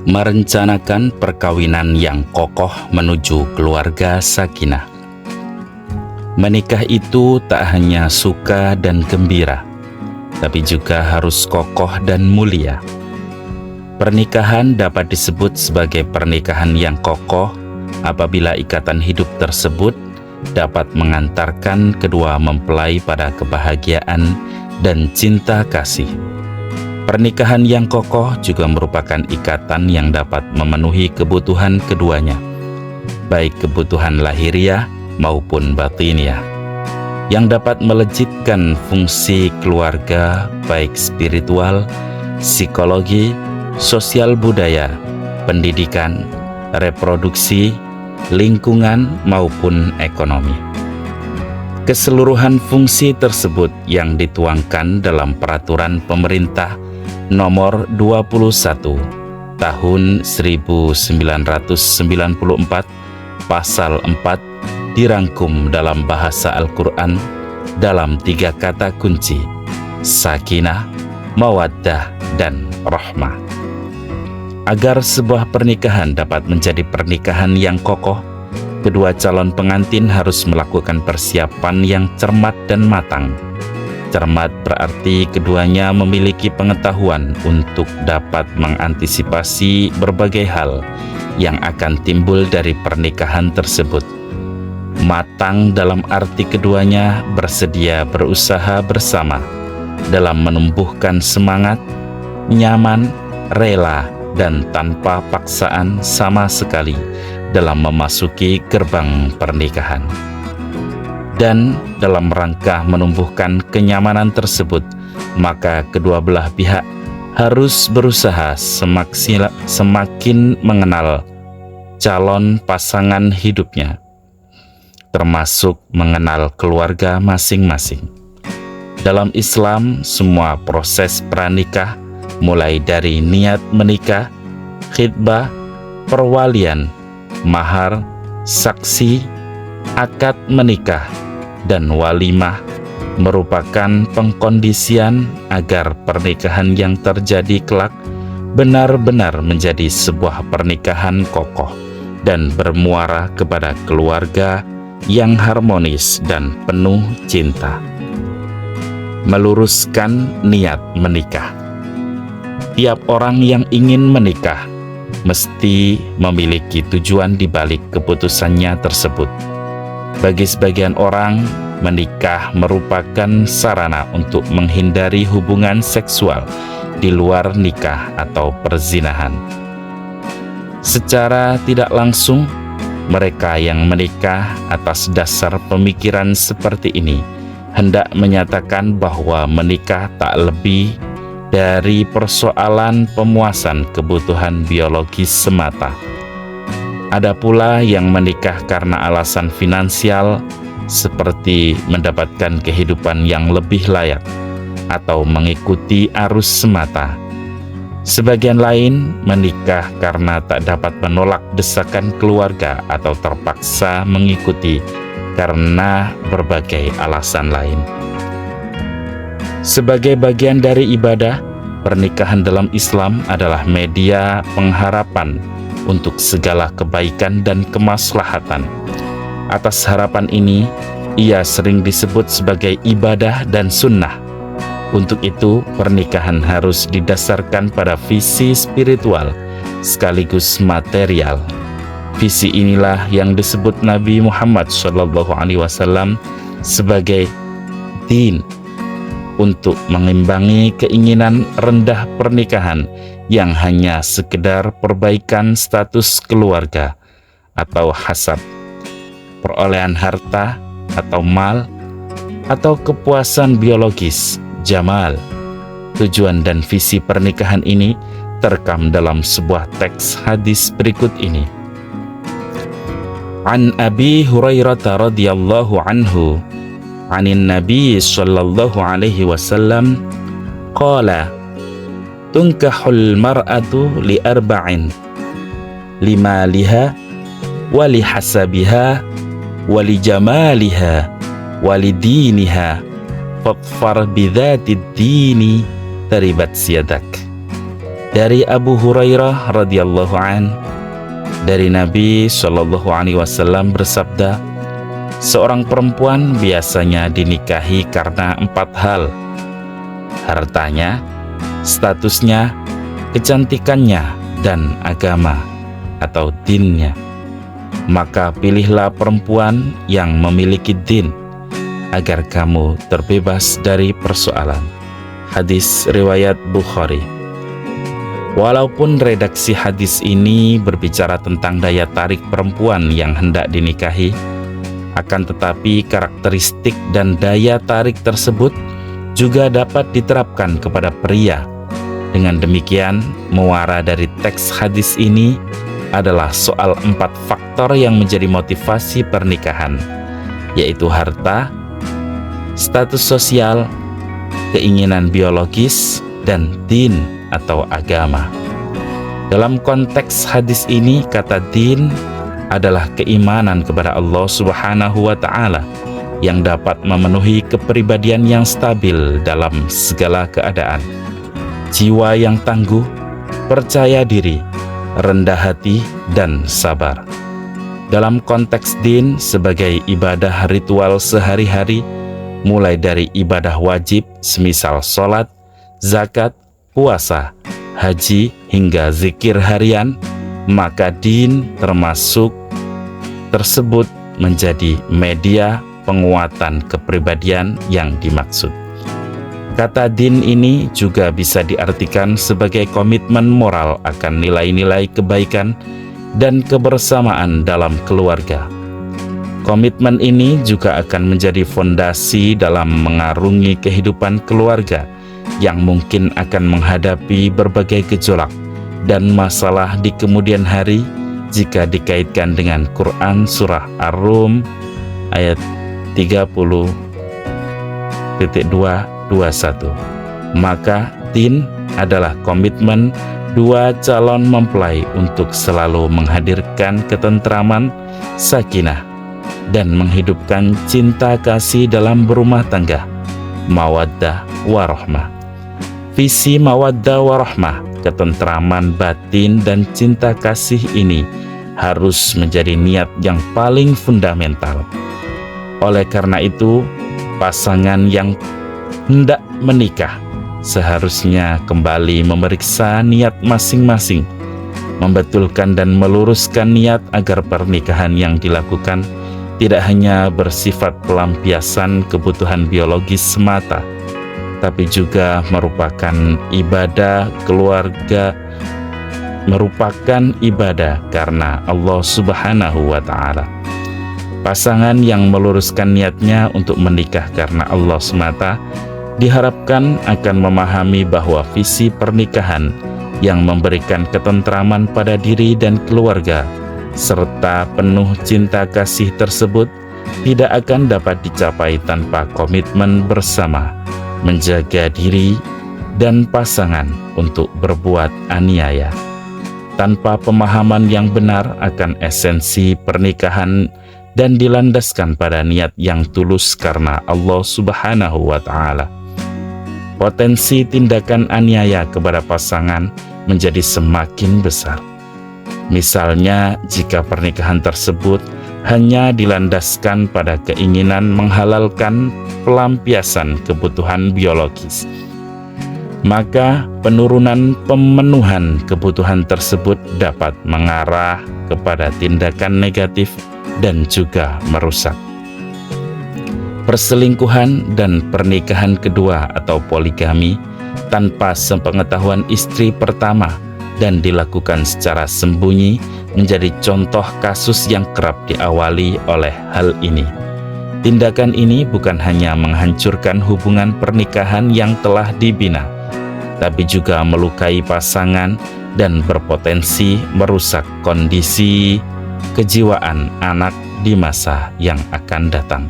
Merencanakan perkawinan yang kokoh menuju keluarga sakinah. Menikah itu tak hanya suka dan gembira, tapi juga harus kokoh dan mulia. Pernikahan dapat disebut sebagai pernikahan yang kokoh apabila ikatan hidup tersebut dapat mengantarkan kedua mempelai pada kebahagiaan dan cinta kasih. Pernikahan yang kokoh juga merupakan ikatan yang dapat memenuhi kebutuhan keduanya, baik kebutuhan lahiriah maupun batiniah, yang dapat melejitkan fungsi keluarga baik spiritual, psikologi, sosial budaya, pendidikan, reproduksi, lingkungan maupun ekonomi. Keseluruhan fungsi tersebut yang dituangkan dalam peraturan pemerintah nomor 21 tahun 1994 pasal 4 dirangkum dalam bahasa Al-Quran dalam 3 kata kunci: sakinah, mawaddah, dan rahmah. Agar sebuah pernikahan dapat menjadi pernikahan yang kokoh, kedua calon pengantin harus melakukan persiapan yang cermat dan matang. Cermat berarti keduanya memiliki pengetahuan untuk dapat mengantisipasi berbagai hal yang akan timbul dari pernikahan tersebut. Matang dalam arti keduanya bersedia berusaha bersama dalam menumbuhkan semangat, nyaman, rela, dan tanpa paksaan sama sekali dalam memasuki gerbang pernikahan. Dan dalam rangka menumbuhkan kenyamanan tersebut, maka kedua belah pihak harus berusaha semakin mengenal calon pasangan hidupnya, termasuk mengenal keluarga masing-masing. Dalam Islam, semua proses pranikah, mulai dari niat menikah, khitbah, perwalian, mahar, saksi, akad menikah, dan walimah merupakan pengkondisian agar pernikahan yang terjadi kelak benar-benar menjadi sebuah pernikahan kokoh dan bermuara kepada keluarga yang harmonis dan penuh cinta. Meluruskan niat menikah. Tiap orang yang ingin menikah mesti memiliki tujuan di balik keputusannya tersebut. Bagi sebagian orang, menikah merupakan sarana untuk menghindari hubungan seksual di luar nikah atau perzinahan. Secara tidak langsung, mereka yang menikah atas dasar pemikiran seperti ini hendak menyatakan bahwa menikah tak lebih dari persoalan pemuasan kebutuhan biologis semata. Ada pula yang menikah karena alasan finansial, seperti mendapatkan kehidupan yang lebih layak atau mengikuti arus semata. Sebagian lain menikah karena tak dapat menolak desakan keluarga atau terpaksa mengikuti karena berbagai alasan lain. Sebagai bagian dari ibadah, pernikahan dalam Islam adalah media pengharapan untuk segala kebaikan dan kemaslahatan. Atas harapan ini, ia sering disebut sebagai ibadah dan sunnah. Untuk itu, pernikahan harus didasarkan pada visi spiritual sekaligus material. Visi inilah yang disebut Nabi Muhammad SAW sebagai din, untuk mengimbangi keinginan rendah pernikahan yang hanya sekedar perbaikan status keluarga atau hasab, perolehan harta atau mal, atau kepuasan biologis, jamal. Tujuan dan visi pernikahan ini terekam dalam sebuah teks hadis berikut ini. An Abi Hurairah radhiyallahu anhu, anin Nabi sallallahu alaihi wasallam, qala tunkahul mar'atu li arba'in, limaliha wali hasabiha wali jamaliha wali diniha fadfar bidzatid dini taribat siyadak. Dari Abu Hurairah radhiyallahu an, dari Nabi Shallallahu alaihi wasallam bersabda, seorang perempuan biasanya dinikahi karena 4 hal: hartanya, statusnya, kecantikannya, dan agama atau dinnya. Maka pilihlah perempuan yang memiliki din, agar kamu terbebas dari persoalan. Hadis riwayat Bukhari. Walaupun redaksi hadis ini berbicara tentang daya tarik perempuan yang hendak dinikahi, akan tetapi karakteristik dan daya tarik tersebut juga dapat diterapkan kepada pria. Dengan demikian, muara dari teks hadis ini adalah soal 4 faktor yang menjadi motivasi pernikahan, yaitu harta, status sosial, keinginan biologis, dan din atau agama. Dalam konteks hadis ini, kata din adalah keimanan kepada Allah Subhanahu wa Ta'ala yang dapat memenuhi kepribadian yang stabil dalam segala keadaan, jiwa yang tangguh, percaya diri, rendah hati, dan sabar. Dalam konteks din sebagai ibadah ritual sehari-hari, mulai dari ibadah wajib semisal sholat, zakat, puasa, haji, hingga zikir harian, maka din termasuk tersebut menjadi media penguatan kepribadian yang dimaksud. Kata din ini juga bisa diartikan sebagai komitmen moral akan nilai-nilai kebaikan dan kebersamaan dalam keluarga. Komitmen ini juga akan menjadi fondasi dalam mengarungi kehidupan keluarga yang mungkin akan menghadapi berbagai gejolak dan masalah di kemudian hari jika dikaitkan dengan Quran Surah Ar-Rum ayat 30.221. Maka din adalah komitmen 2 calon mempelai untuk selalu menghadirkan ketentraman, sakinah, dan menghidupkan cinta kasih dalam berumah tangga, mawaddah warahmah. Visi mawaddah warahmah, ketentraman batin dan cinta kasih ini harus menjadi niat yang paling fundamental. Oleh karena itu, pasangan yang hendak menikah seharusnya kembali memeriksa niat masing-masing, membetulkan dan meluruskan niat agar pernikahan yang dilakukan tidak hanya bersifat pelampiasan kebutuhan biologis semata, tapi juga merupakan ibadah keluarga, merupakan ibadah karena Allah Subhanahu wa Ta'ala. Pasangan yang meluruskan niatnya untuk menikah karena Allah semata diharapkan akan memahami bahwa visi pernikahan yang memberikan ketentraman pada diri dan keluarga serta penuh cinta kasih tersebut tidak akan dapat dicapai tanpa komitmen bersama menjaga diri dan pasangan untuk berbuat aniaya. Tanpa pemahaman yang benar akan esensi pernikahan dan dilandaskan pada niat yang tulus karena Allah Subhanahu wa Ta'ala, potensi tindakan aniaya kepada pasangan menjadi semakin besar. Misalnya, jika pernikahan tersebut hanya dilandaskan pada keinginan menghalalkan pelampiasan kebutuhan biologis, maka penurunan pemenuhan kebutuhan tersebut dapat mengarah kepada tindakan negatif dan juga merusak. Perselingkuhan dan pernikahan kedua atau poligami tanpa sepengetahuan istri pertama dan dilakukan secara sembunyi menjadi contoh kasus yang kerap diawali oleh hal ini. Tindakan ini bukan hanya menghancurkan hubungan pernikahan yang telah dibina, tapi juga melukai pasangan dan berpotensi merusak kondisi kejiwaan anak di masa yang akan datang.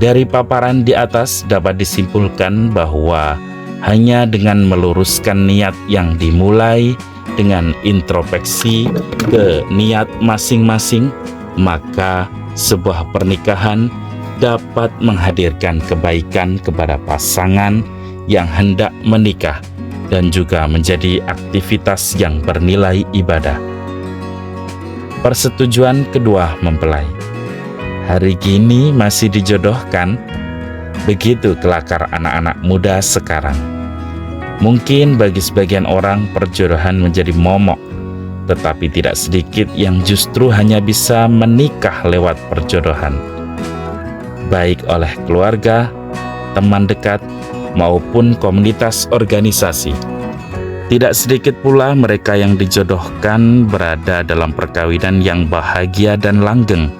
Dari paparan di atas dapat disimpulkan bahwa hanya dengan meluruskan niat yang dimulai dengan introspeksi ke niat masing-masing, maka sebuah pernikahan dapat menghadirkan kebaikan kepada pasangan yang hendak menikah dan juga menjadi aktivitas yang bernilai ibadah. Persetujuan kedua mempelai. Hari kini masih dijodohkan, begitu kelakar anak-anak muda sekarang. Mungkin bagi sebagian orang perjodohan menjadi momok, tetapi tidak sedikit yang justru hanya bisa menikah lewat perjodohan, baik oleh keluarga, teman dekat, maupun komunitas organisasi. Tidak sedikit pula mereka yang dijodohkan berada dalam perkawinan yang bahagia dan langgeng.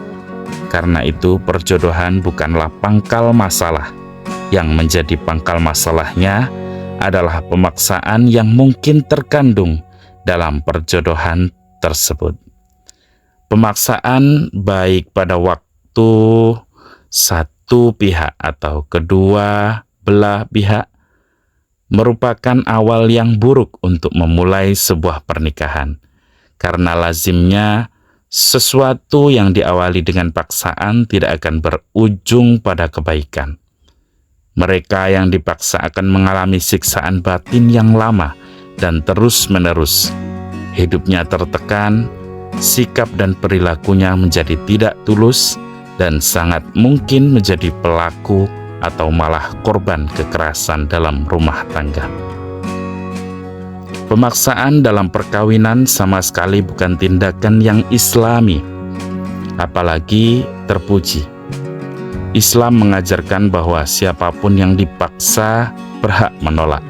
Karena itu perjodohan bukanlah pangkal masalah. Yang menjadi pangkal masalahnya adalah pemaksaan yang mungkin terkandung dalam perjodohan tersebut. Pemaksaan baik pada waktu satu pihak atau kedua belah pihak merupakan awal yang buruk untuk memulai sebuah pernikahan, karena lazimnya sesuatu yang diawali dengan paksaan tidak akan berujung pada kebaikan. Mereka yang dipaksa akan mengalami siksaan batin yang lama dan terus-menerus. Hidupnya tertekan, sikap dan perilakunya menjadi tidak tulus, dan sangat mungkin menjadi pelaku atau malah korban kekerasan dalam rumah tangga. Pemaksaan dalam perkawinan sama sekali bukan tindakan yang islami, apalagi terpuji. Islam mengajarkan bahwa siapapun yang dipaksa berhak menolak,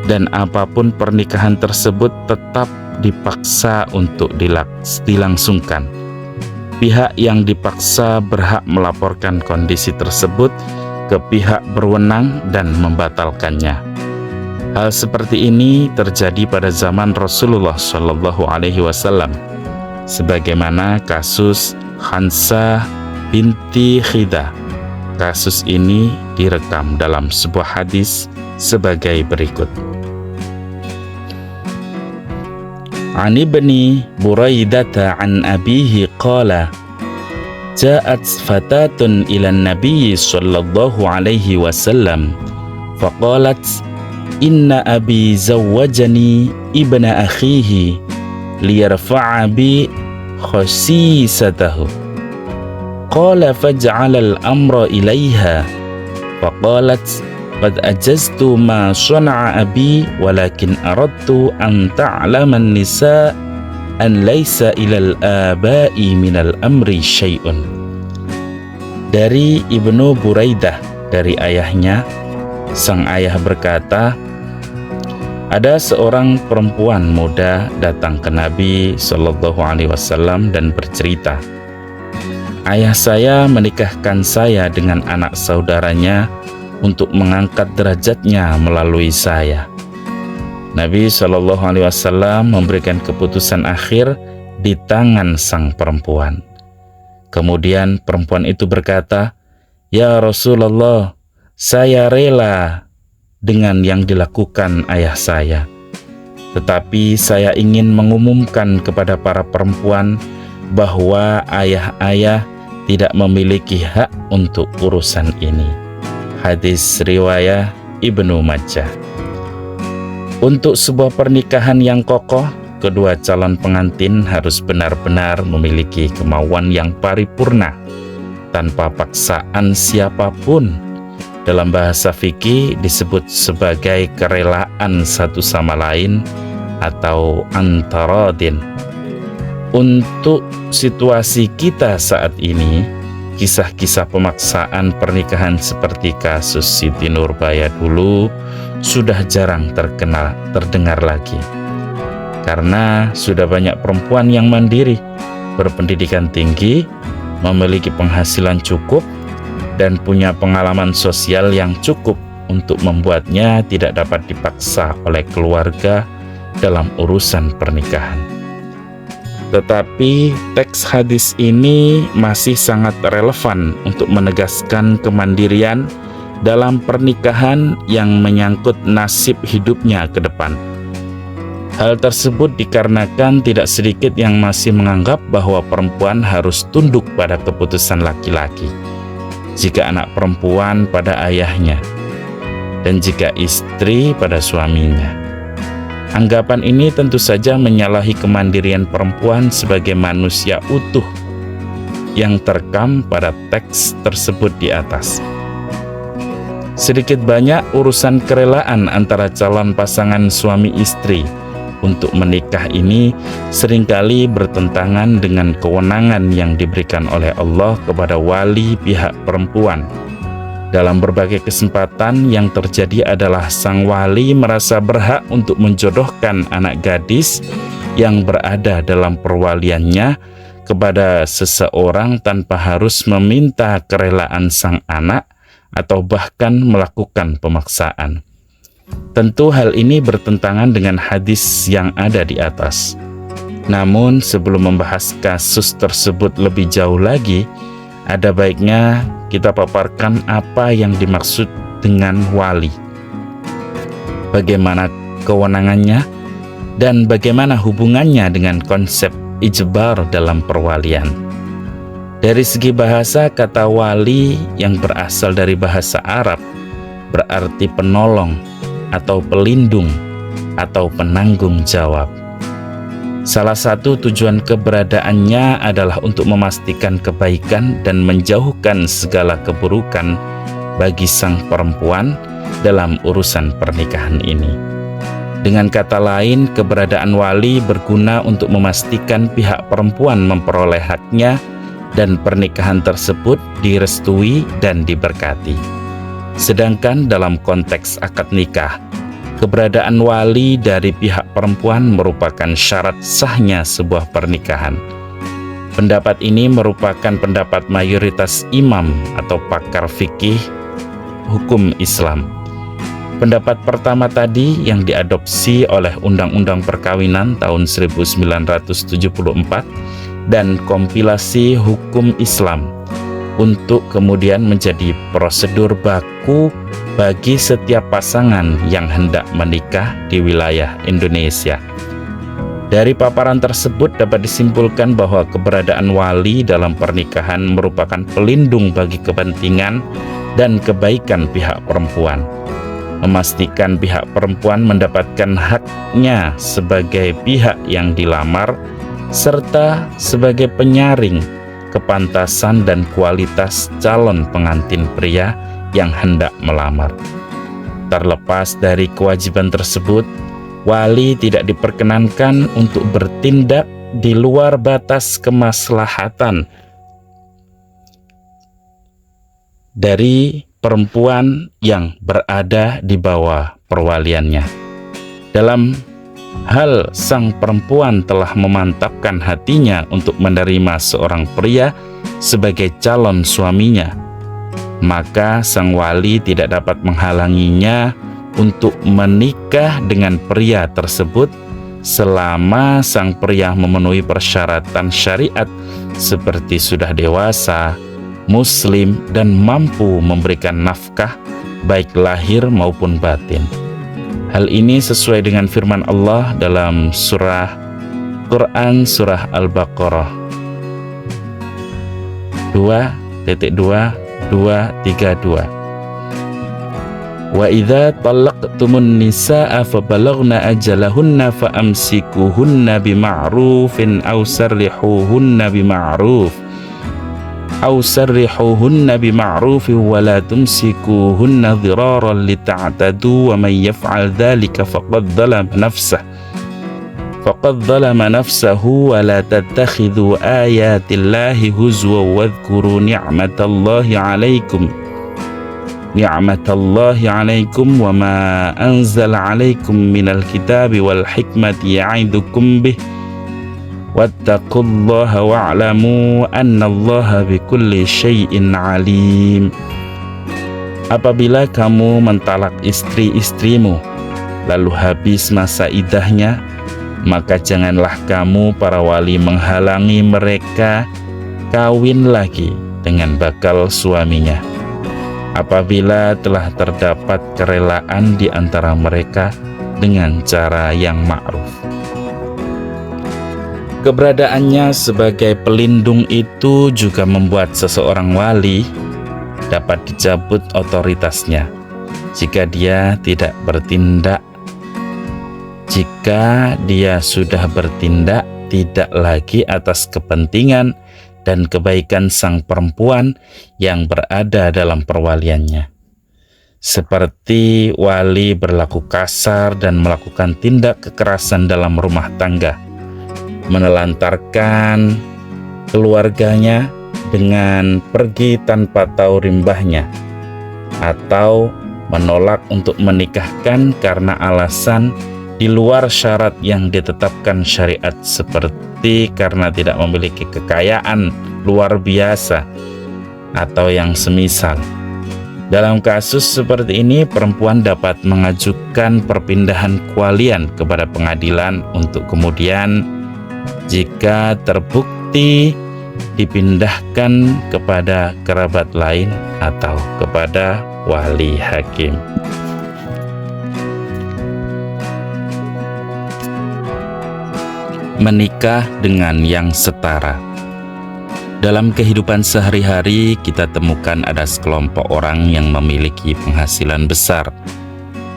dan apapun pernikahan tersebut tetap dipaksa untuk dilangsungkan. Pihak yang dipaksa berhak melaporkan kondisi tersebut ke pihak berwenang dan membatalkannya. Hal seperti ini terjadi pada zaman Rasulullah SAW, sebagaimana kasus Khansah binti Khidah. Kasus ini direkam dalam sebuah hadis sebagai berikut. An ibni Buraidata an abihi qala ja'at fatatun ila an-nabiy sallallahu alaihi wasallam faqalat inna abi zawwajani ibna akhihi liyarfa'a bi khasisatahu qala faj'ala al-amra ilayha faqalat qad ajaztu ma sana'a abi walakin aradtu an ta'lama an-nisa' an laisa ilal aba'i minal amri syai'un. Dari Ibnu Buraidah, dari ayahnya, sang ayah berkata, ada seorang perempuan muda datang ke Nabi SAW dan bercerita, ayah saya menikahkan saya dengan anak saudaranya untuk mengangkat derajatnya melalui saya. Nabi SAW memberikan keputusan akhir di tangan sang perempuan. Kemudian perempuan itu berkata, ya Rasulullah, saya rela dengan yang dilakukan ayah saya. Tetapi saya ingin mengumumkan kepada para perempuan bahwa ayah-ayah tidak memiliki hak untuk urusan ini. Hadis riwayat Ibnu Majah. Untuk sebuah pernikahan yang kokoh, kedua calon pengantin harus benar-benar memiliki kemauan yang paripurna, tanpa paksaan siapapun. Dalam bahasa fikih disebut sebagai kerelaan satu sama lain atau antaradin. Untuk situasi kita saat ini, kisah-kisah pemaksaan pernikahan seperti kasus Siti Nurbaya dulu sudah jarang terdengar lagi, karena sudah banyak perempuan yang mandiri, berpendidikan tinggi, memiliki penghasilan cukup, dan punya pengalaman sosial yang cukup untuk membuatnya tidak dapat dipaksa oleh keluarga dalam urusan pernikahan. Tetapi teks hadis ini masih sangat relevan untuk menegaskan kemandirian dalam pernikahan yang menyangkut nasib hidupnya ke depan. Hal tersebut dikarenakan tidak sedikit yang masih menganggap bahwa perempuan harus tunduk pada keputusan laki-laki, jika anak perempuan pada ayahnya, dan jika istri pada suaminya. Anggapan ini tentu saja menyalahi kemandirian perempuan sebagai manusia utuh yang terekam pada teks tersebut di atas. Sedikit banyak urusan kerelaan antara calon pasangan suami istri untuk menikah ini seringkali bertentangan dengan kewenangan yang diberikan oleh Allah kepada wali pihak perempuan. Dalam berbagai kesempatan yang terjadi adalah sang wali merasa berhak untuk menjodohkan anak gadis yang berada dalam perwaliannya kepada seseorang tanpa harus meminta kerelaan sang anak atau bahkan melakukan pemaksaan. Tentu hal ini bertentangan dengan hadis yang ada di atas. Namun sebelum membahas kasus tersebut lebih jauh lagi, ada baiknya kita paparkan apa yang dimaksud dengan wali, bagaimana kewenangannya, dan bagaimana hubungannya dengan konsep ijbar dalam perwalian. Dari segi bahasa, kata wali yang berasal dari bahasa Arab berarti penolong atau pelindung atau penanggung jawab. Salah satu tujuan keberadaannya adalah untuk memastikan kebaikan dan menjauhkan segala keburukan bagi sang perempuan dalam urusan pernikahan ini. Dengan kata lain, keberadaan wali berguna untuk memastikan pihak perempuan memperoleh haknya dan pernikahan tersebut direstui dan diberkati. Sedangkan dalam konteks akad nikah, keberadaan wali dari pihak perempuan merupakan syarat sahnya sebuah pernikahan. Pendapat ini merupakan pendapat mayoritas imam atau pakar fikih hukum Islam. Pendapat pertama tadi yang diadopsi oleh Undang-Undang Perkawinan tahun 1974 dan kompilasi hukum Islam untuk kemudian menjadi prosedur baku bagi setiap pasangan yang hendak menikah di wilayah Indonesia. Dari paparan tersebut dapat disimpulkan bahwa keberadaan wali dalam pernikahan merupakan pelindung bagi kepentingan dan kebaikan pihak perempuan, memastikan pihak perempuan mendapatkan haknya sebagai pihak yang dilamar, serta sebagai penyaring kepantasan dan kualitas calon pengantin pria yang hendak melamar. Terlepas dari kewajiban tersebut, wali tidak diperkenankan untuk bertindak di luar batas kemaslahatan dari perempuan yang berada di bawah perwaliannya. Dalam hal sang perempuan telah memantapkan hatinya untuk menerima seorang pria sebagai calon suaminya, maka sang wali tidak dapat menghalanginya untuk menikah dengan pria tersebut selama sang pria memenuhi persyaratan syariat seperti sudah dewasa, muslim, dan mampu memberikan nafkah baik lahir maupun batin. Hal ini sesuai dengan firman Allah dalam surah Quran surah Al-Baqarah 2.2.232. Wa idza talaqtumun nisaa fabalaghna ajalahunna faamsikuhunna bima'rufin aw sarrihuhunna bima'ruf wa la tumsikuhunna dhiraran lita'tadu wa man yaf'al dhalika faqad dhalama nafsahu wa la tattakhidhu ayatillahi huzwa wadhkuru ni'matallahi 'alaikum wa ma anzala 'alaikum minal kitabi wal hikmati ya'idukum bih wattaqullaha wa'lamu annallaha bikulli syai'in alim. Apabila kamu mentalak istri-istrimu lalu habis masa iddahnya, maka janganlah kamu para wali menghalangi mereka kawin lagi dengan bakal suaminya apabila telah terdapat kerelaan di antara mereka dengan cara yang ma'ruf. Keberadaannya sebagai pelindung itu juga membuat seseorang wali dapat dicabut otoritasnya jika dia tidak bertindak jika dia sudah bertindak tidak lagi atas kepentingan dan kebaikan sang perempuan yang berada dalam perwaliannya. Seperti wali berlaku kasar dan melakukan tindak kekerasan dalam rumah tangga, menelantarkan keluarganya dengan pergi tanpa tahu rimbahnya, atau menolak untuk menikahkan karena alasan di luar syarat yang ditetapkan syariat, seperti karena tidak memiliki kekayaan luar biasa atau yang semisal. Dalam kasus seperti ini, perempuan dapat mengajukan perpindahan kewalian kepada pengadilan untuk kemudian, jika terbukti, dipindahkan kepada kerabat lain atau kepada wali hakim. Menikah dengan yang setara. Dalam kehidupan sehari-hari, kita temukan ada sekelompok orang yang memiliki penghasilan besar.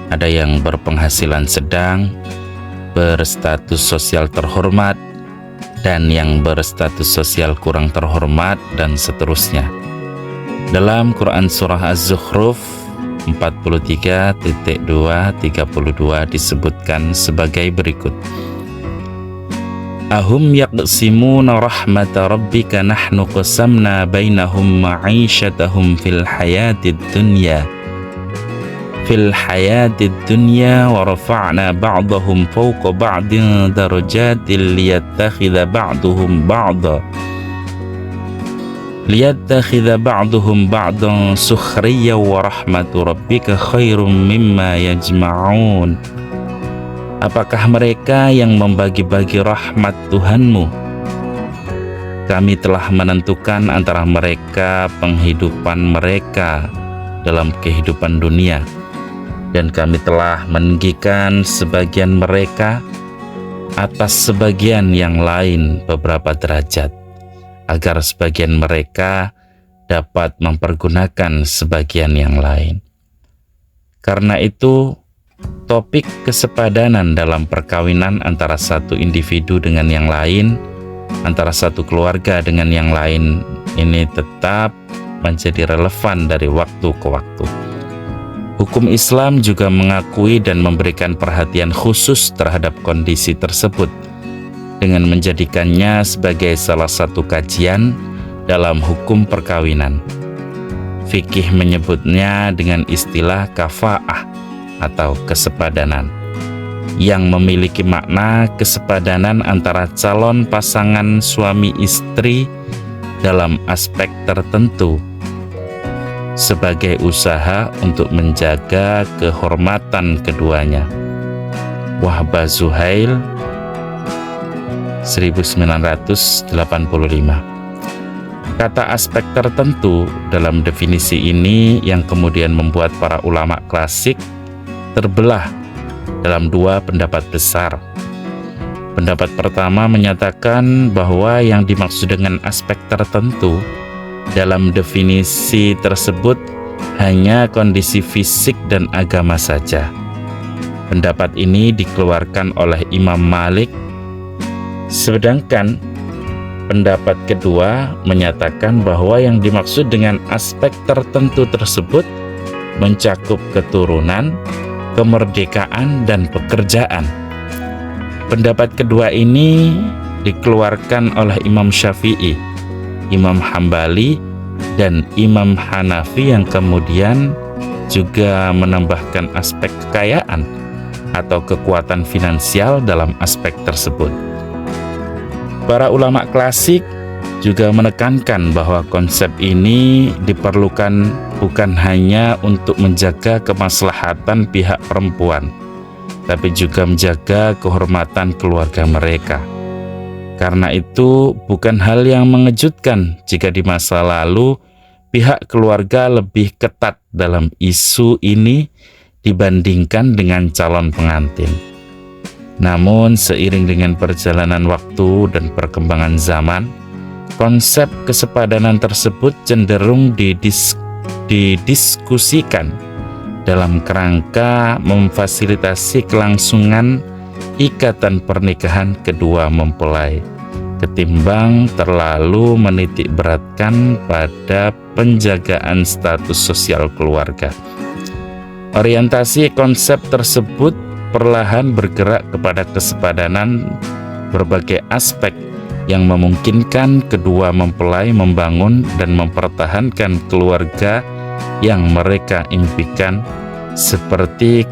Ada yang berpenghasilan sedang, berstatus sosial terhormat, dan yang berstatus sosial kurang terhormat, dan seterusnya. Dalam Quran Surah Az-Zukhruf 43.2-32 disebutkan sebagai berikut. Ahum yaqsimuna rahmata rabbika nahnu qasamna bainahum ma'isyatahum fil hayatid dunya wa rafa'na ba'dahum fawqa ba'din darajatil liyattakhidha ba'duhum ba'dan sukhriya wa rahmatu rabbika khairum mimma yajma'un. Apakah mereka yang membagi-bagi rahmat Tuhanmu? Kami telah menentukan antara mereka penghidupan mereka dalam kehidupan dunia, dan kami telah meninggikan sebagian mereka atas sebagian yang lain beberapa derajat, agar sebagian mereka dapat mempergunakan sebagian yang lain. Karena itu, topik kesepadanan dalam perkawinan antara satu individu dengan yang lain, antara satu keluarga dengan yang lain, ini tetap menjadi relevan dari waktu ke waktu. Hukum Islam juga mengakui dan memberikan perhatian khusus terhadap kondisi tersebut, dengan menjadikannya sebagai salah satu kajian dalam hukum perkawinan. Fikih menyebutnya dengan istilah kafa'ah atau kesepadanan, yang memiliki makna kesepadanan antara calon pasangan suami istri dalam aspek tertentu, sebagai usaha untuk menjaga kehormatan keduanya. Wahbah Zuhail 1985. Kata aspek tertentu dalam definisi ini yang kemudian membuat para ulama klasik terbelah dalam dua pendapat besar. Pendapat pertama menyatakan bahwa yang dimaksud dengan aspek tertentu dalam definisi tersebut hanya kondisi fisik dan agama saja. Pendapat ini dikeluarkan oleh Imam Malik, sedangkan pendapat kedua menyatakan bahwa yang dimaksud dengan aspek tertentu tersebut mencakup keturunan, kemerdekaan, dan pekerjaan. Pendapat kedua ini dikeluarkan oleh Imam Syafi'i, Imam Hambali, dan Imam Hanafi, yang kemudian juga menambahkan aspek kekayaan atau kekuatan finansial dalam aspek tersebut. Para ulama klasik juga menekankan bahwa konsep ini diperlukan bukan hanya untuk menjaga kemaslahatan pihak perempuan, tapi juga menjaga kehormatan keluarga mereka. Karena itu, bukan hal yang mengejutkan jika di masa lalu pihak keluarga lebih ketat dalam isu ini dibandingkan dengan calon pengantin. Namun, seiring dengan perjalanan waktu dan perkembangan zaman, konsep kesepadanan tersebut cenderung didiskusikan dalam kerangka memfasilitasi kelangsungan ikatan pernikahan kedua mempelai, ketimbang terlalu menitik beratkan pada penjagaan status sosial keluarga. Orientasi konsep tersebut perlahan bergerak kepada kesepadanan berbagai aspek yang memungkinkan kedua mempelai membangun dan mempertahankan keluarga yang mereka impikan, seperti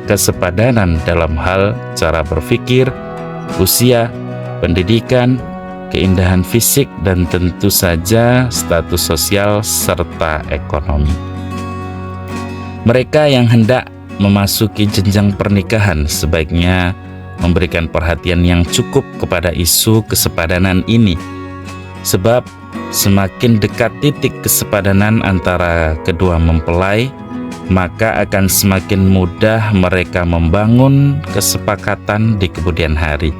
kesepadanan dalam hal cara berpikir, usia, pendidikan, keindahan fisik, dan tentu saja status sosial serta ekonomi. Mereka yang hendak memasuki jenjang pernikahan sebaiknya memberikan perhatian yang cukup kepada isu kesepadanan ini, sebab semakin dekat titik kesepadanan antara kedua mempelai, maka akan semakin mudah mereka membangun kesepakatan di kemudian hari.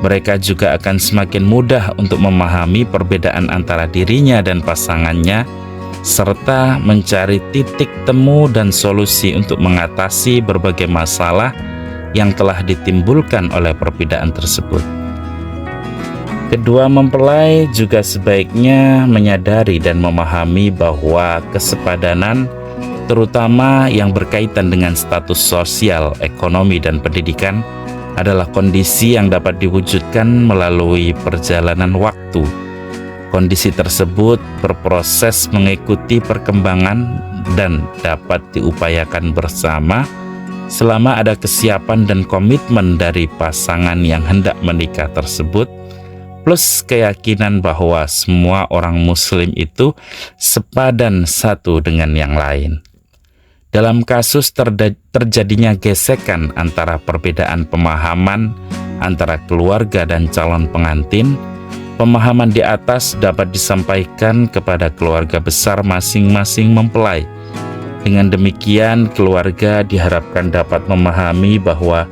Mereka juga akan semakin mudah untuk memahami perbedaan antara dirinya dan pasangannya, serta mencari titik temu dan solusi untuk mengatasi berbagai masalah yang telah ditimbulkan oleh perbedaan tersebut. Kedua mempelai juga sebaiknya menyadari dan memahami bahwa kesepadanan, terutama yang berkaitan dengan status sosial, ekonomi, dan pendidikan, adalah kondisi yang dapat diwujudkan melalui perjalanan waktu. Kondisi tersebut berproses mengikuti perkembangan dan dapat diupayakan bersama selama ada kesiapan dan komitmen dari pasangan yang hendak menikah tersebut, plus keyakinan bahwa semua orang muslim itu sepadan satu dengan yang lain. Dalam kasus terjadinya gesekan antara perbedaan pemahaman antara keluarga dan calon pengantin, pemahaman di atas dapat disampaikan kepada keluarga besar masing-masing mempelai. Dengan demikian, keluarga diharapkan dapat memahami bahwa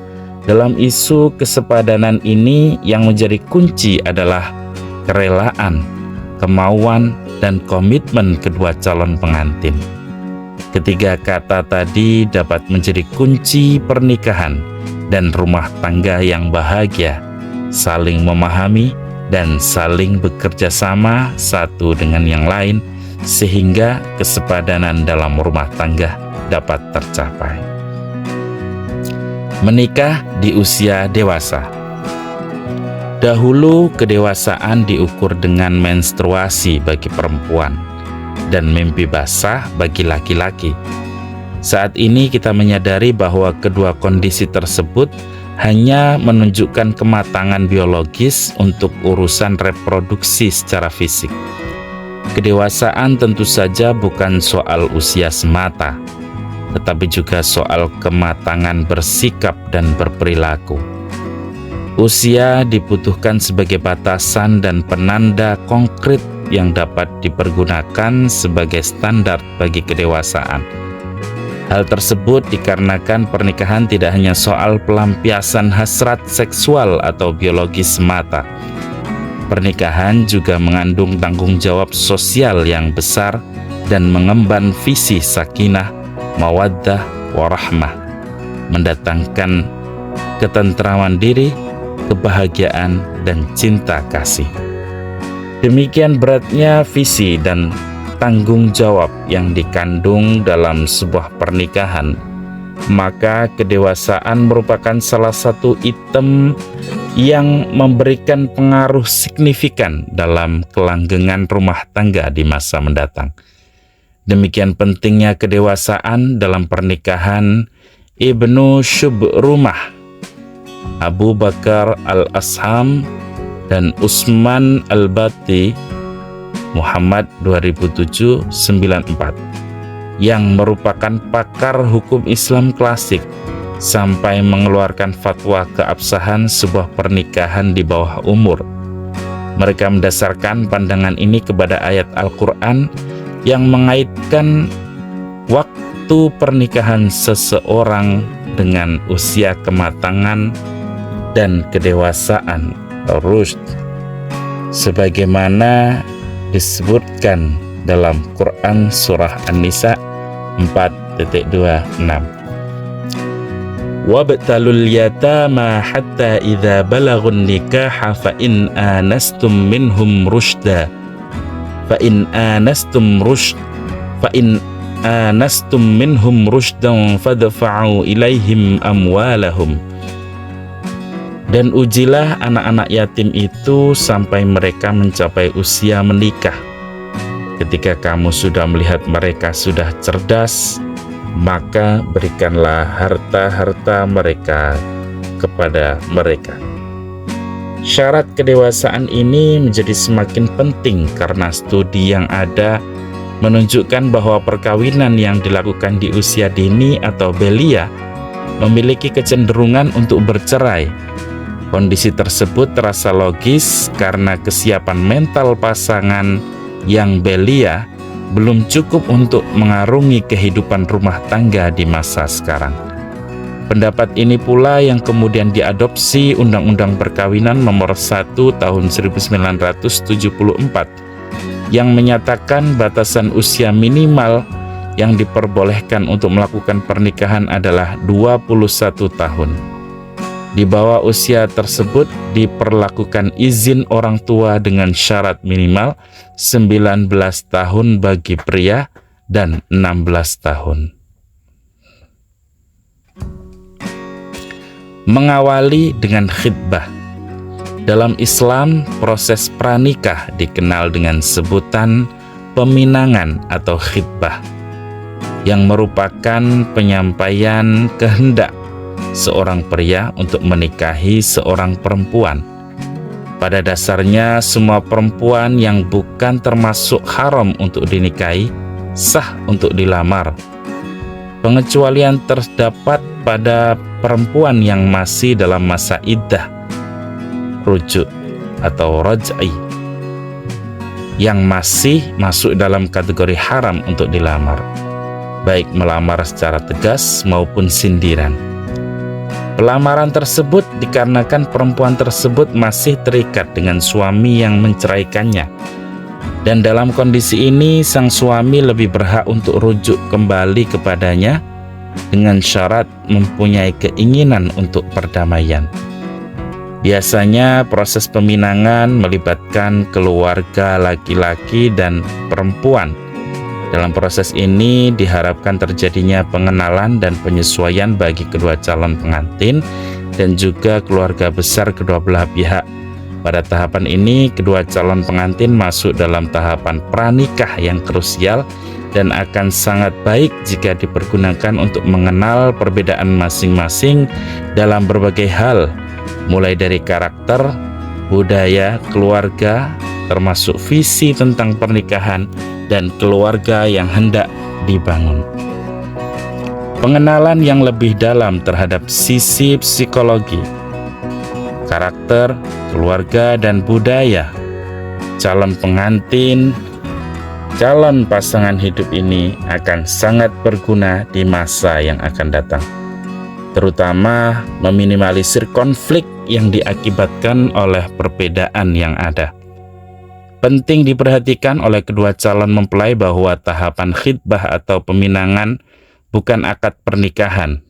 dalam isu kesepadanan ini yang menjadi kunci adalah kerelaan, kemauan, dan komitmen kedua calon pengantin. Ketiga kata tadi dapat menjadi kunci pernikahan dan rumah tangga yang bahagia, saling memahami dan saling bekerja sama satu dengan yang lain, sehingga kesepadanan dalam rumah tangga dapat tercapai. Menikah di usia dewasa. Dahulu kedewasaan diukur dengan menstruasi bagi perempuan dan mimpi basah bagi laki-laki. Saat ini kita menyadari bahwa kedua kondisi tersebut hanya menunjukkan kematangan biologis untuk urusan reproduksi secara fisik. Kedewasaan tentu saja bukan soal usia semata, tetapi juga soal kematangan bersikap dan berperilaku. Usia dibutuhkan sebagai batasan dan penanda konkret yang dapat dipergunakan sebagai standar bagi kedewasaan. Hal tersebut dikarenakan pernikahan tidak hanya soal pelampiasan hasrat seksual atau biologis semata. Pernikahan juga mengandung tanggung jawab sosial yang besar dan mengemban visi sakinah, mawaddah, warahmah, mendatangkan ketentraman diri, kebahagiaan, dan cinta kasih. Demikian beratnya visi dan tanggung jawab yang dikandung dalam sebuah pernikahan, maka kedewasaan merupakan salah satu item yang memberikan pengaruh signifikan dalam kelanggengan rumah tangga di masa mendatang. Demikian pentingnya kedewasaan dalam pernikahan Ibnu Syubrumah, Abu Bakar Al-Asham, dan Utsman Al-Bati, Muhammad 2007-94, yang merupakan pakar hukum Islam klasik, sampai mengeluarkan fatwa keabsahan sebuah pernikahan di bawah umur. Mereka mendasarkan pandangan ini kepada ayat Al-Quran yang mengaitkan waktu pernikahan seseorang dengan usia kematangan dan kedewasaan rushd, sebagaimana disebutkan dalam Quran Surah An-Nisa 4.26. Wabtalul yatama hatta idza balagun nikaha fa in anastum minhum rushda fadfa'u ilaihim amwalahum. Dan ujilah anak-anak yatim itu sampai mereka mencapai usia menikah. Ketika kamu sudah melihat mereka sudah cerdas, maka berikanlah harta-harta mereka kepada mereka. Syarat kedewasaan ini menjadi semakin penting karena studi yang ada menunjukkan bahwa perkawinan yang dilakukan di usia dini atau belia memiliki kecenderungan untuk bercerai. Kondisi tersebut terasa logis karena kesiapan mental pasangan yang belia belum cukup untuk mengarungi kehidupan rumah tangga di masa sekarang. Pendapat ini pula yang kemudian diadopsi Undang-Undang Perkawinan Nomor 1 Tahun 1974 yang menyatakan batasan usia minimal yang diperbolehkan untuk melakukan pernikahan adalah 21 tahun. Di bawah usia tersebut diperlakukan izin orang tua dengan syarat minimal 19 tahun bagi pria dan 16 tahun. Mengawali dengan khitbah. Dalam Islam, proses pranikah dikenal dengan sebutan peminangan atau khitbah, yang merupakan penyampaian kehendak seorang pria untuk menikahi seorang perempuan. Pada dasarnya, semua perempuan yang bukan termasuk haram untuk dinikahi sah untuk dilamar. Pengecualian terdapat pada perempuan yang masih dalam masa iddah, rujuk atau raj'i, yang masih masuk dalam kategori haram untuk dilamar, baik melamar secara tegas maupun sindiran. Pelamaran tersebut dikarenakan perempuan tersebut masih terikat dengan suami yang menceraikannya, dan dalam kondisi ini sang suami lebih berhak untuk rujuk kembali kepadanya dengan syarat mempunyai keinginan untuk perdamaian. Biasanya proses peminangan melibatkan keluarga laki-laki dan perempuan. Dalam proses ini diharapkan terjadinya pengenalan dan penyesuaian bagi kedua calon pengantin dan juga keluarga besar kedua belah pihak. Pada tahapan ini, kedua calon pengantin masuk dalam tahapan pranikah yang krusial dan akan sangat baik jika dipergunakan untuk mengenal perbedaan masing-masing dalam berbagai hal, mulai dari karakter, budaya, keluarga, termasuk visi tentang pernikahan dan keluarga yang hendak dibangun. Pengenalan yang lebih dalam terhadap sisi psikologi, karakter, keluarga, dan budaya calon pengantin, calon pasangan hidup ini akan sangat berguna di masa yang akan datang, terutama meminimalisir konflik yang diakibatkan oleh perbedaan yang ada. Penting diperhatikan oleh kedua calon mempelai bahwa tahapan khitbah atau peminangan bukan akad pernikahan.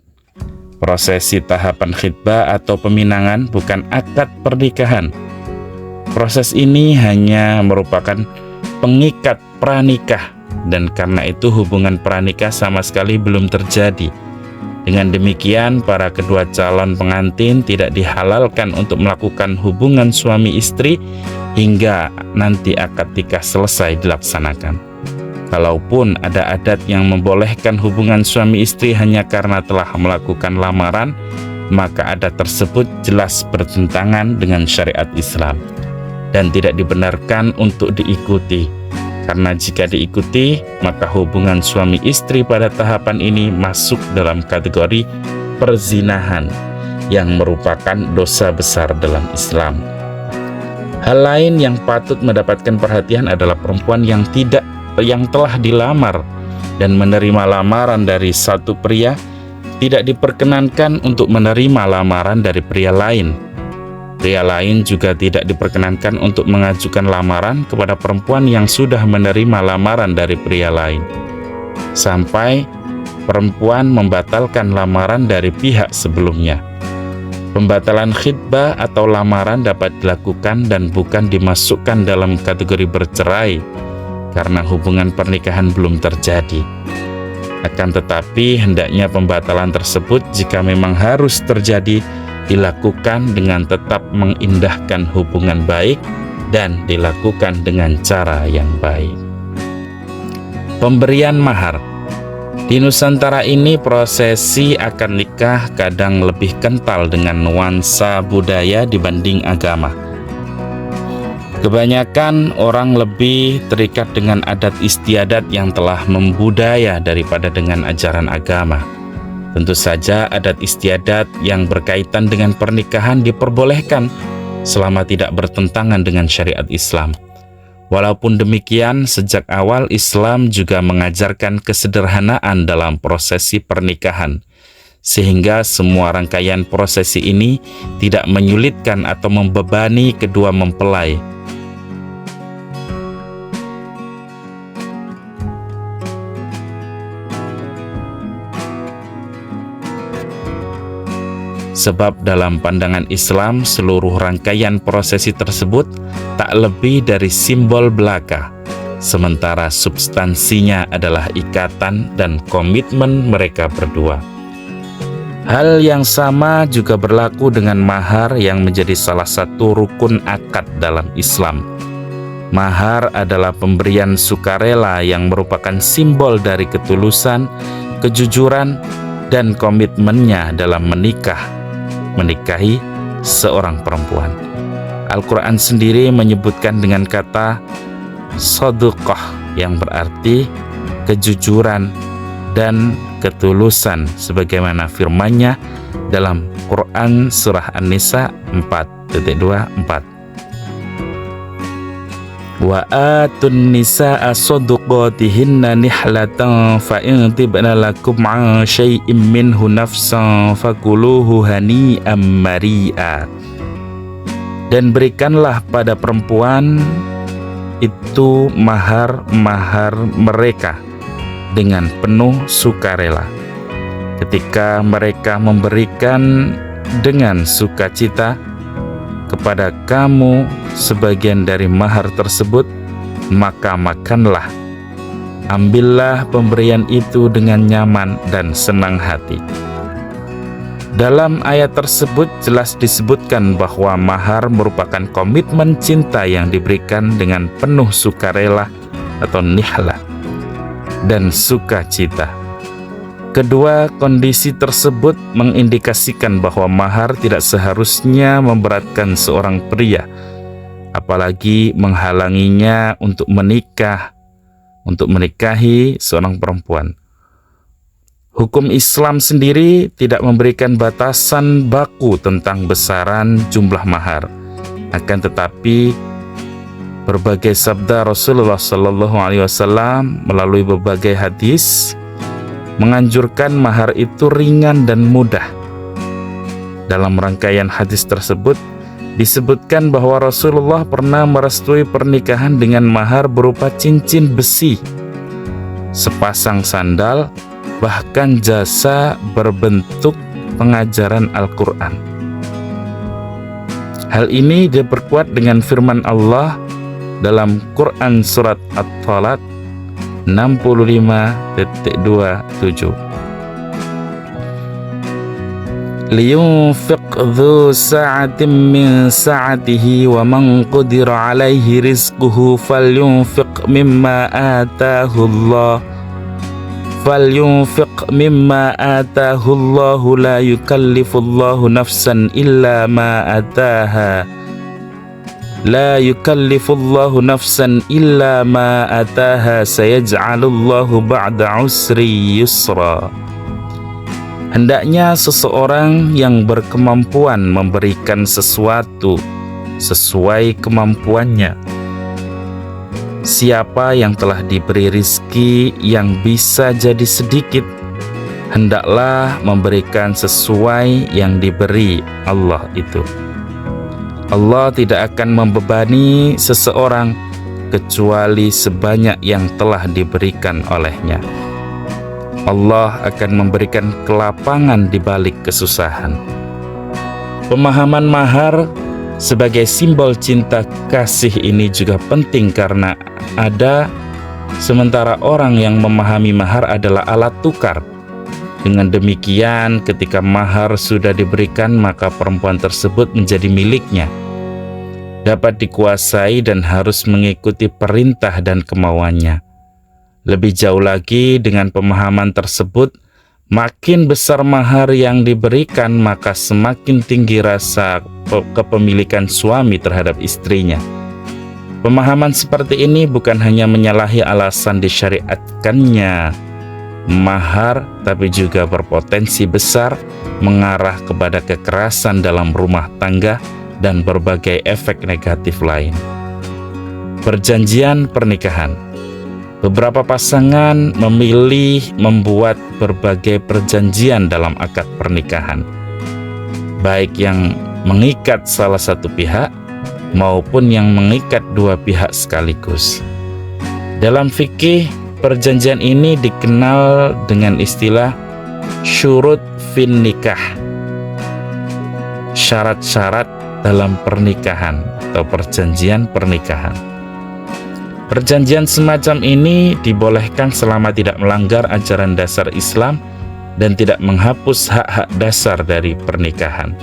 Prosesi tahapan khitbah atau peminangan bukan akad pernikahan. Proses ini hanya merupakan pengikat pranikah, dan karena itu hubungan pranikah sama sekali belum terjadi. Dengan demikian, para kedua calon pengantin tidak dihalalkan untuk melakukan hubungan suami istri hingga nanti akad nikah selesai dilaksanakan. Kalaupun ada adat yang membolehkan hubungan suami istri hanya karena telah melakukan lamaran, maka adat tersebut jelas bertentangan dengan syariat Islam dan tidak dibenarkan untuk diikuti. Karena jika diikuti, maka hubungan suami istri pada tahapan ini masuk dalam kategori perzinahan yang merupakan dosa besar dalam Islam. Hal lain yang patut mendapatkan perhatian adalah perempuan yang telah dilamar dan menerima lamaran dari satu pria tidak diperkenankan untuk menerima lamaran dari pria lain. Pria lain juga tidak diperkenankan untuk mengajukan lamaran kepada perempuan yang sudah menerima lamaran dari pria lain, sampai perempuan membatalkan lamaran dari pihak sebelumnya. Pembatalan khitbah atau lamaran dapat dilakukan dan bukan dimasukkan dalam kategori bercerai karena hubungan pernikahan belum terjadi. Akan tetapi, hendaknya pembatalan tersebut jika memang harus terjadi dilakukan dengan tetap mengindahkan hubungan baik dan dilakukan dengan cara yang baik. Pemberian mahar. Di Nusantara ini prosesi akad nikah kadang lebih kental dengan nuansa budaya dibanding agama. Kebanyakan orang lebih terikat dengan adat istiadat yang telah membudaya daripada dengan ajaran agama. Tentu saja adat istiadat yang berkaitan dengan pernikahan diperbolehkan selama tidak bertentangan dengan syariat Islam. Walaupun demikian, sejak awal Islam juga mengajarkan kesederhanaan dalam prosesi pernikahan, sehingga semua rangkaian prosesi ini tidak menyulitkan atau membebani kedua mempelai. Sebab dalam pandangan Islam, seluruh rangkaian prosesi tersebut tak lebih dari simbol belaka, sementara substansinya adalah ikatan dan komitmen mereka berdua. Hal yang sama juga berlaku dengan mahar yang menjadi salah satu rukun akad dalam Islam. Mahar adalah pemberian sukarela yang merupakan simbol dari ketulusan, kejujuran, dan komitmennya dalam menikahi seorang perempuan. Al-Quran sendiri menyebutkan dengan kata shadaqah yang berarti kejujuran dan ketulusan, sebagaimana firman-Nya dalam Quran surah An-Nisa 4:24. Wa atun nisaa sadaqatihinna nihlatan fa in tibna lakum an syai'im minhu nafsan fakuluhu hani'am mari'a. Dan berikanlah pada perempuan itu mahar mereka dengan penuh sukarela. Ketika mereka memberikan dengan sukacita kepada kamu sebagian dari mahar tersebut, maka makanlah. Ambillah pemberian itu dengan nyaman dan senang hati. Dalam ayat tersebut jelas disebutkan bahwa mahar merupakan komitmen cinta yang diberikan dengan penuh sukarela atau nihlah dan sukacita. Kedua kondisi tersebut mengindikasikan bahwa mahar tidak seharusnya memberatkan seorang pria, apalagi menghalanginya untuk menikahi seorang perempuan. Hukum Islam sendiri tidak memberikan batasan baku tentang besaran jumlah mahar. Akan tetapi, berbagai sabda Rasulullah SAW melalui berbagai hadis menganjurkan mahar itu ringan dan mudah. Dalam rangkaian hadis tersebut disebutkan bahwa Rasulullah pernah merestui pernikahan dengan mahar berupa cincin besi, sepasang sandal, bahkan jasa berbentuk pengajaran Al-Quran. Hal ini diperkuat dengan firman Allah dalam Quran surat At-Talaq 65:27. Liyunfiq dzu sa'atin min sa'atihi wa man qudira 'alaihi rizquhu falyunfiq mimma ataahu Allah la yukallifullahu nafsan illa ma ataaha. La yukallifullahu nafsan illa ma ataha sayaj'alullahu ba'da usri yusra. Hendaknya seseorang yang berkemampuan memberikan sesuatu sesuai kemampuannya. Siapa yang telah diberi rizki yang bisa jadi sedikit, hendaklah memberikan sesuai yang diberi Allah itu. Allah tidak akan membebani seseorang kecuali sebanyak yang telah diberikan olehnya. Allah akan memberikan kelapangan di balik kesusahan. Pemahaman mahar sebagai simbol cinta kasih ini juga penting karena ada sementara orang yang memahami mahar adalah alat tukar. Dengan demikian, ketika mahar sudah diberikan, maka perempuan tersebut menjadi miliknya, dapat dikuasai dan harus mengikuti perintah dan kemauannya. Lebih jauh lagi, dengan pemahaman tersebut, makin besar mahar yang diberikan, maka semakin tinggi rasa kepemilikan suami terhadap istrinya. Pemahaman seperti ini bukan hanya menyalahi alasan disyariatkannya mahar, tapi juga berpotensi besar mengarah kepada kekerasan dalam rumah tangga dan berbagai efek negatif lain. Perjanjian pernikahan. Beberapa pasangan memilih membuat berbagai perjanjian dalam akad pernikahan, baik yang mengikat salah satu pihak maupun yang mengikat dua pihak sekaligus. Dalam fikih, perjanjian ini dikenal dengan istilah syurut fin nikah, syarat-syarat dalam pernikahan atau perjanjian pernikahan. Perjanjian semacam ini dibolehkan selama tidak melanggar ajaran dasar Islam dan tidak menghapus hak-hak dasar dari pernikahan.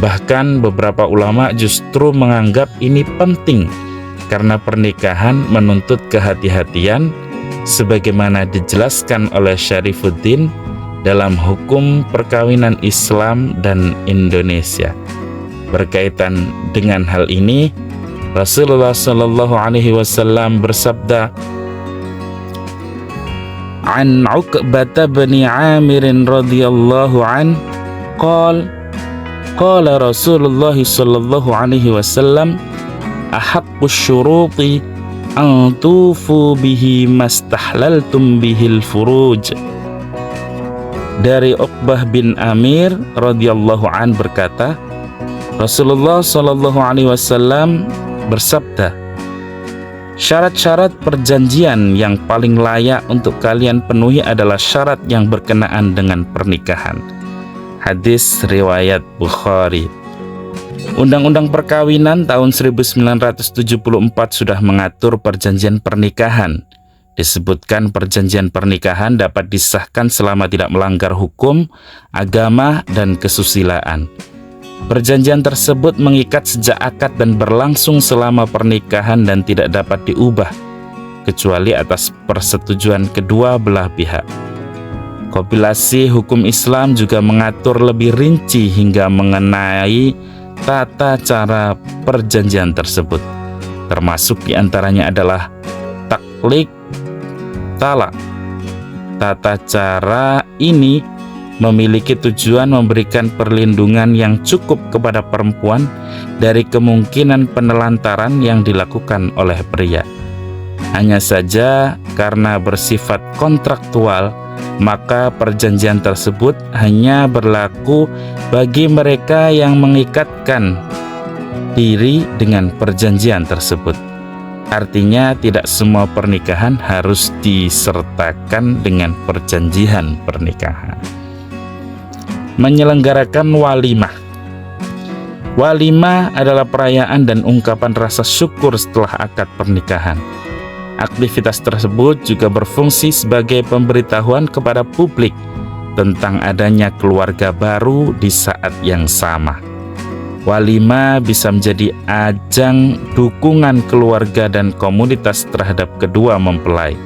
Bahkan beberapa ulama justru menganggap ini penting karena pernikahan menuntut kehati-hatian sebagaimana dijelaskan oleh Syarifuddin dalam hukum perkawinan Islam dan Indonesia. Berkaitan dengan hal ini, Rasulullah Shallallahu Alaihi Wasallam bersabda, "An Uqbah bin Amir radhiyallahu an, qala Rasulullah Shallallahu Alaihi Wasallam, ahaqqus syuruti an tufu bihi mastahlaltum bihil furuj." Dari Uqbah bin Amir radhiyallahu an berkata, Rasulullah Shallallahu Alaihi Wasallam bersabda, syarat-syarat perjanjian yang paling layak untuk kalian penuhi adalah syarat yang berkenaan dengan pernikahan. Hadis riwayat Bukhari. Undang-Undang Perkawinan tahun 1974 sudah mengatur perjanjian pernikahan. Disebutkan perjanjian pernikahan dapat disahkan selama tidak melanggar hukum, agama, dan kesusilaan. Perjanjian tersebut mengikat sejak akad dan berlangsung selama pernikahan dan tidak dapat diubah, kecuali atas persetujuan kedua belah pihak. Kompilasi hukum Islam juga mengatur lebih rinci hingga mengenai tata cara perjanjian tersebut. Termasuk diantaranya adalah taklik, talak. Tata cara ini memiliki tujuan memberikan perlindungan yang cukup kepada perempuan dari kemungkinan penelantaran yang dilakukan oleh pria. Hanya saja karena bersifat kontraktual, maka perjanjian tersebut hanya berlaku bagi mereka yang mengikatkan diri dengan perjanjian tersebut. Artinya tidak semua pernikahan harus disertakan dengan perjanjian pernikahan. Menyelenggarakan walimah. Walimah adalah perayaan dan ungkapan rasa syukur setelah akad pernikahan. Aktivitas tersebut juga berfungsi sebagai pemberitahuan kepada publik tentang adanya keluarga baru di saat yang sama. Walimah bisa menjadi ajang dukungan keluarga dan komunitas terhadap kedua mempelai.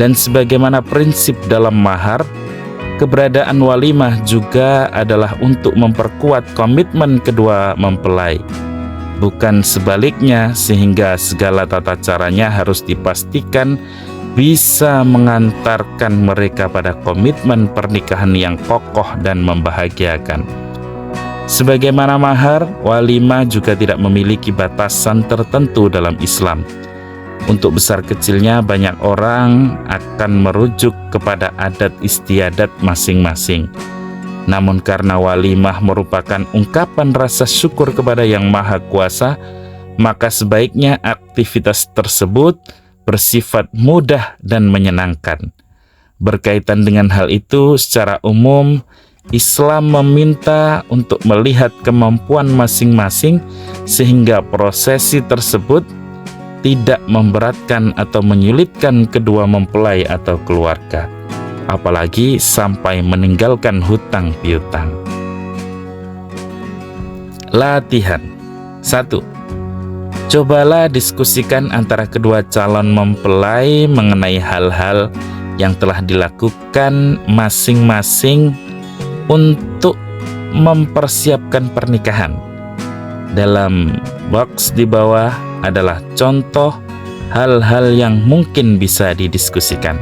Dan sebagaimana prinsip dalam mahar, keberadaan walimah juga adalah untuk memperkuat komitmen kedua mempelai, bukan sebaliknya, sehingga segala tata caranya harus dipastikan bisa mengantarkan mereka pada komitmen pernikahan yang kokoh dan membahagiakan. Sebagaimana mahar, walimah juga tidak memiliki batasan tertentu dalam Islam. Untuk besar kecilnya, banyak orang akan merujuk kepada adat istiadat masing-masing. Namun karena walimah merupakan ungkapan rasa syukur kepada Yang Maha Kuasa, maka sebaiknya aktivitas tersebut bersifat mudah dan menyenangkan. Berkaitan dengan hal itu, secara umum Islam meminta untuk melihat kemampuan masing-masing sehingga prosesi tersebut tidak memberatkan atau menyulitkan kedua mempelai atau keluarga, apalagi sampai meninggalkan hutang piutang. Latihan 1. Cobalah diskusikan antara kedua calon mempelai mengenai hal-hal yang telah dilakukan masing-masing untuk mempersiapkan pernikahan. Dalam box di bawah adalah contoh hal-hal yang mungkin bisa didiskusikan.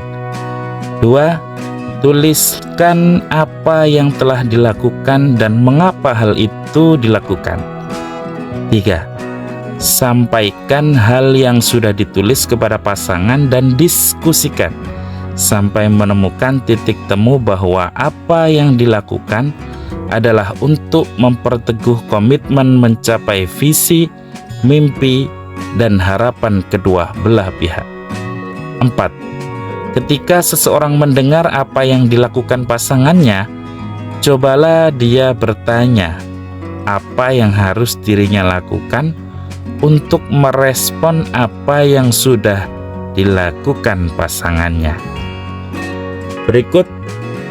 2. Tuliskan apa yang telah dilakukan dan mengapa hal itu dilakukan. 3. Sampaikan hal yang sudah ditulis kepada pasangan dan diskusikan sampai menemukan titik temu bahwa apa yang dilakukan adalah untuk memperteguh komitmen mencapai visi, mimpi, dan harapan kedua belah pihak. 4. Ketika seseorang mendengar apa yang dilakukan pasangannya, cobalah dia bertanya apa yang harus dirinya lakukan untuk merespon apa yang sudah dilakukan pasangannya. Berikut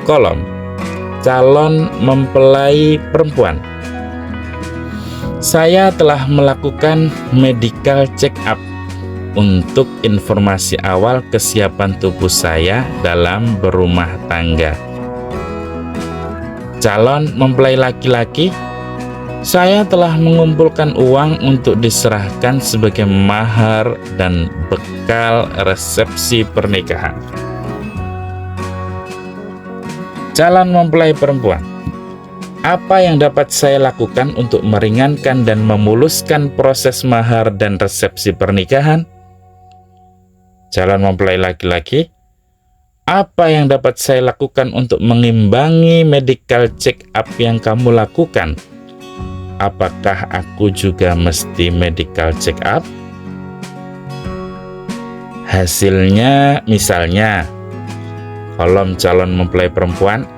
kolom calon mempelai perempuan. Saya telah melakukan medical check up untuk informasi awal kesiapan tubuh saya dalam berumah tangga. Calon mempelai laki-laki, saya telah mengumpulkan uang untuk diserahkan sebagai mahar dan bekal resepsi pernikahan. Calon mempelai perempuan, apa yang dapat saya lakukan untuk meringankan dan memuluskan proses mahar dan resepsi pernikahan? Calon mempelai laki-laki, apa yang dapat saya lakukan untuk mengimbangi medical check up yang kamu lakukan? Apakah aku juga mesti medical check up? Hasilnya misalnya, kolom calon mempelai perempuan,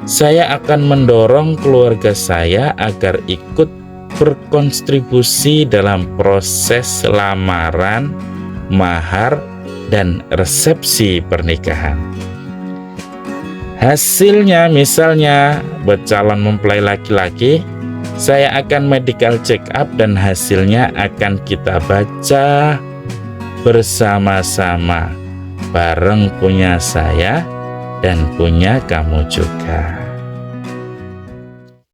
saya akan mendorong keluarga saya agar ikut berkontribusi dalam proses lamaran, mahar, dan resepsi pernikahan. Hasilnya misalnya, buat calon mempelai laki-laki, saya akan medical check up dan hasilnya akan kita baca bersama-sama, bareng punya saya dan punya kamu juga.